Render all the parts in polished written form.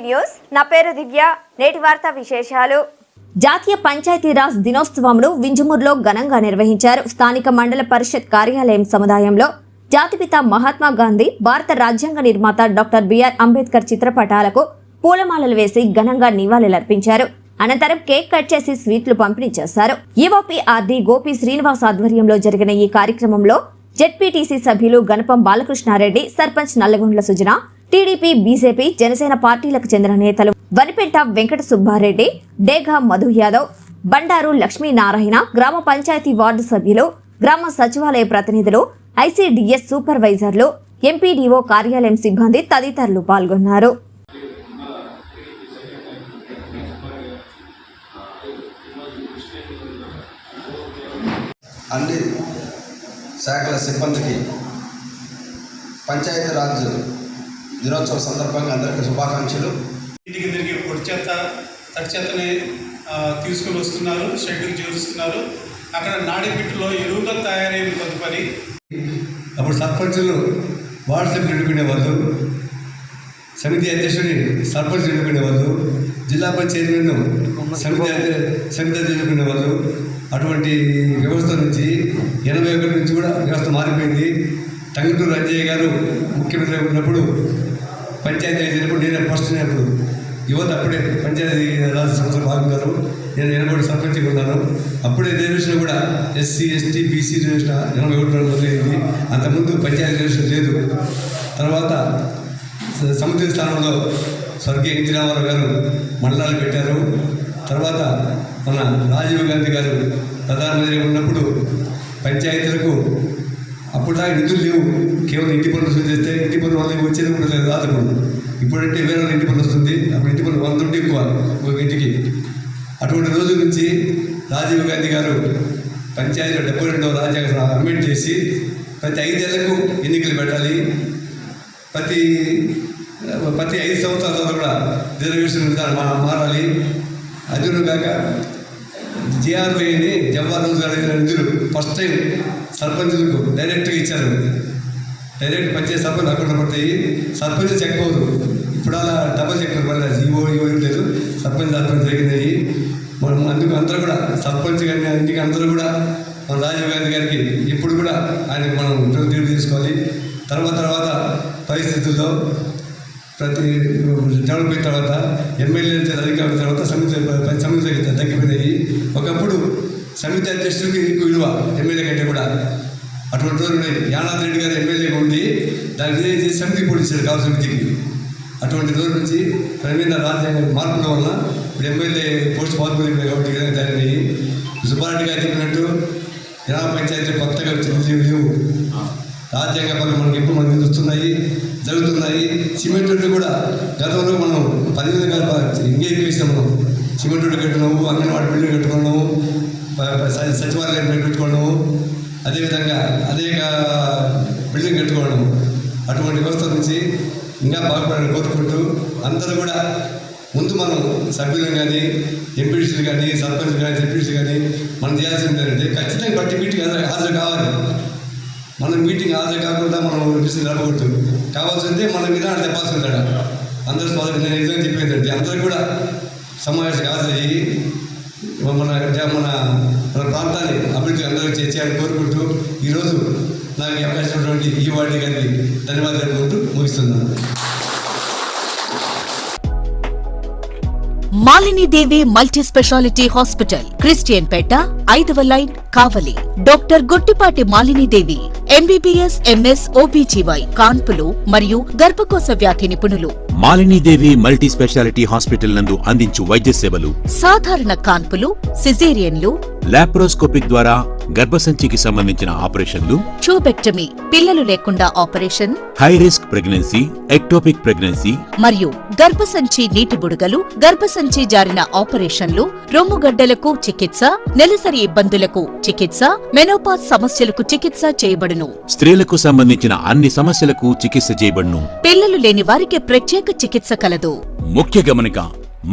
News నా పేరు దివ్య నేటి వార్తా విశేషాలు జాతీయ పంచాయతీరాజ్ దినోత్సవంను వింజమూరులో ఘనంగా నిర్వహించారు. స్థానిక మండల పరిషత్ కార్యాలయం సముదాయంలో జాతిపిత మహాత్మా గాంధీ, భారత రాజ్యాంగ నిర్మాత డాక్టర్ బిఆర్ అంబేద్కర్ చిత్రపటాలకు పూలమాలలు వేసి ఘనంగా నివాళులర్పించారు. అనంతరం కేక్ కట్ చేసి స్వీట్లు పంపిణీ చేశారు. ఈఓపీఆర్డీ గోపి శ్రీనివాస్ ఆధ్వర్యంలో జరిగిన ఈ కార్యక్రమంలో జెడ్పీటీసీ సభ్యులు గణపం బాలకృష్ణారెడ్డి, సర్పంచ్ నల్లగొండ్ల సుజన, టీడీపీ, బీజేపీ, జనసేన పార్టీలకు చెందిన నేతలు వనిపెంట వెంకట సుబ్బారెడ్డి, డేగా మధు యాదవ్, బండారు లక్ష్మీనారాయణ, గ్రామ పంచాయతీ వార్డు సభ్యులు, గ్రామ సచివాలయ ప్రతినిధులు, ఐసీడీఎస్ సూపర్వైజర్లు, ఎంపీడీఓ కార్యాలయం సిబ్బంది తదితరులు పాల్గొన్నారు. అన్ని శాఖల సిబ్బందికి పంచాయతీరాజ్ దినోత్సవ సందర్భంగా అందరికీ శుభాకాంక్షలు. ఇంటికి తిరిగి పొడి చెత్త, తడి చెత్తని తీసుకుని వస్తున్నారు, షెడ్కి చేరుస్తున్నారు. అక్కడ నాడిపిట్టులో ఎరువుగా తయారైన తదుపరి అప్పుడు సర్పంచులు వార్డు సభ్యులు ఎన్నుకునేవాళ్ళు, సమితి అధ్యక్షుడిని సర్పంచ్ ఎన్నుకునేవాళ్ళు, జిల్లా పంచాయతీ సమితి ఎన్నుకునేవాళ్ళు. అటువంటి వ్యవస్థ నుంచి 81 నుంచి కూడా వ్యవస్థ మారిపోయింది. టంగుటూరు రంజయ్య గారు ముఖ్యమంత్రి ఉన్నప్పుడు పంచాయతీ అయినప్పుడు నేను ఫస్ట్ అప్పుడు యువత అప్పుడే పంచాయతీ రాజ్ సంస్థలు బాగున్నారు. నేను 80 సర్పంచ్గా ఉన్నాను. అప్పుడే రిజర్వేషన్ కూడా ఎస్సీ, ఎస్టీ, బీసీ రిజర్వేషన్ 81 మొదలైంది. అంతకుముందు పంచాయతీ రిజర్వేషన్ లేదు. తర్వాత సముద్ర స్థానంలో స్వర్గీయ ఎన్టీ రామారావు గారు మండలాలు పెట్టారు. తర్వాత మన రాజీవ్ గాంధీ గారు ప్రధానమంత్రి ఉన్నప్పుడు పంచాయతీలకు అప్పుడులా నిధులు లేవు. కేవలం ఇంటి పన్ను వసూలు చేస్తే ఇంటి పన్ను వల్ల వచ్చేది కూడా రాదు. ఇప్పుడంటే వేరే ఇంటి పన్ను వస్తుంది. అప్పుడు ఇంటి పన్ను 100 ఎక్కువ ఒక ఇంటికి. అటువంటి రోజుల నుంచి రాజీవ్ గాంధీ గారు పంచాయతీలో 72వ రాజ్యాంగ అమెండ్ చేసి ప్రతి 5 ఏళ్లకు ఎన్నికలు పెట్టాలి. ప్రతి 5 సంవత్సరాల తర్వాత కూడా రిజర్వేషన్ మారాలి. అదును కాక జిఆర్వైని జవహర్ లాల్ నెహ్రూ నిధులు ఫస్ట్ టైం సర్పంచులకు డైరెక్ట్గా ఇచ్చారు. డైరెక్ట్ పంచాయతీ సర్పంచ్ అకౌంట్లో పడతాయి. సర్పంచ్ చెక్ అవ్వదు. ఇప్పుడు అలా డబల్ చెక్ పడలేదు. ఈఓ లేదు, సర్పంచ్ జరిగినాయి. మనం అందుకు అందరూ కూడా సర్పంచ్ కానీ ఇంటికి అందరూ కూడా మన రాజీవ్ గాంధీ గారికి ఇప్పుడు కూడా ఆయనకు మనం తీర్పు తీసుకోవాలి. తర్వాత పరిస్థితుల్లో ప్రతి డెవలప్ అయిన తర్వాత ఎమ్మెల్యే అధికారుల తర్వాత సమితి తగ్గిపోయినాయి. ఒకప్పుడు సమితి అధ్యక్షుడికి ఎక్కువ విలువ ఎమ్మెల్యే కంటే కూడా. అటువంటి రోజులు యానాథ్ రెడ్డి గారు ఎమ్మెల్యేగా ఉండి దానికి చేసి సమితికి పోటీచ్చారు కావాలి సమితికి. అటువంటి రోజు నుంచి క్రమేణా రాజ్యాంగ మార్పుల వల్ల ఇప్పుడు ఎమ్మెల్యే పోస్ట్ పాల్గొని కాబట్టి దానిని సుబ్బారెడ్డి గారు చెప్పినట్టు గ్రామ పంచాయతీ కొత్తగా వచ్చింది లేవు. రాజ్యాంగ పనులు మనకి ఎప్పుడు మనకి వస్తున్నాయి, జరుగుతున్నాయి. సిమెంట్ రోడ్లు కూడా గతంలో మనం 10,000 ఎంగేజ్ చేసాం. మనం సిమెంట్ రోడ్లు కట్టుకున్నాము, అంగన్వాడీ బిల్డింగ్ కట్టుకున్నాము, సచివాలయం పెట్టుకున్నాము, అదేవిధంగా అనేక బిల్డింగ్ కట్టుకోవడము. అటువంటి వ్యవస్థ నుంచి ఇంకా బాగుపడాలని కోరుకుంటూ అందరూ కూడా ముందు మనం సభ్యులు కానీ, ఎంపీటీసీలు కానీ, సర్పంచ్ కానీ, జెడ్పీటీసీ కానీ మనం చేయాల్సింది ఏంటంటే ఖచ్చితంగా బట్టి మీటింగ్ హాజరు కావాలి. మనం మీటింగ్ హాజరు కాకుండా మనం డిసిషన్ రాకూడదు. కావాల్సిందే మన విధానం చెప్పాల్సింది. అందరూ నేను నిజంగా చెప్పేదంటే అందరూ కూడా సమావేశానికి హాజరయ్యి మన ప్రాంతాన్ని అభివృద్ధి అందరూ చేయాలని కోరుకుంటూ ఈరోజు నాకు ఈ అవకాశం ఉన్నటువంటి ఈ వార్డు గారికి ధన్యవాదాలు కోరుతూ ముగిస్తున్నాను. Malinidevi multi speciality hospital, Christian Pet, 5వ line, Kavali. Doctor Gottipati Malinidevi, MBBS, MS, OBGY, కాన్పులు మరియు గర్భకోశ వ్యాధి నిపుణులు. మాలినీదేవి మల్టీ స్పెషాలిటీ హాస్పిటల్ నందు అందించు వైద్య సేవలు: సాధారణ కాన్పులు, సిజేరియన్లు, లాప్రోస్కోపిక్ ద్వారా గర్భసంచికి సంబంధించిన ఆపరేషన్లు, ట్యూబెక్టమీ, పిల్లలు లేకుండా operation, high risk pregnancy, ectopic pregnancy మరియు గర్భసంచి నీటి బుడగలు, గర్భసంచి జారిన ఆపరేషన్లు, రొమ్ముగడ్డలకు చికిత్స, నెలసరి ఇబ్బందులకు చికిత్స, మెనోపాజ్ సమస్యలకు చికిత్స చేయబడును. స్త్రీలకు సంబంధించిన అన్ని సమస్యలకు చికిత్స చేయబడును. పిల్లలు లేని వారికి ప్రత్యేక చికిత్స కలదు. ముఖ్య గమనిక: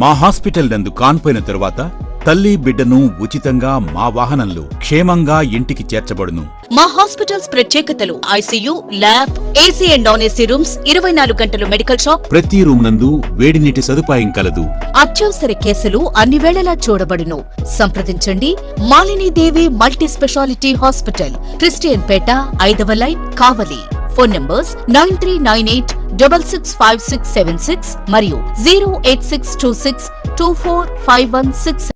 మా హాస్పిటల్ నందు కాన్పోయిన తరువాత తల్లి బిడ్డను ఉచితంగా మా వాహనంలో క్షేమంగా ఇంటికి చేర్చబడును. మా హాస్పిటల్స్ ప్రత్యేకతలు: ICU, lab, AC and non AC rooms, 24 గంటలు మెడికల్ షాప్, ప్రతి రూమ్ నందు వేడి నీటి సదుపాయం కలదు. అత్యవసర కేసులు అన్ని వేళలా చూడబడును. సంప్రదించండి Malinidevi multi speciality hospital, Christian Pet, 5వ లైన్, కావలి. ఫోన్ నంబర్స్ 9398665676 మరియు 08626245166.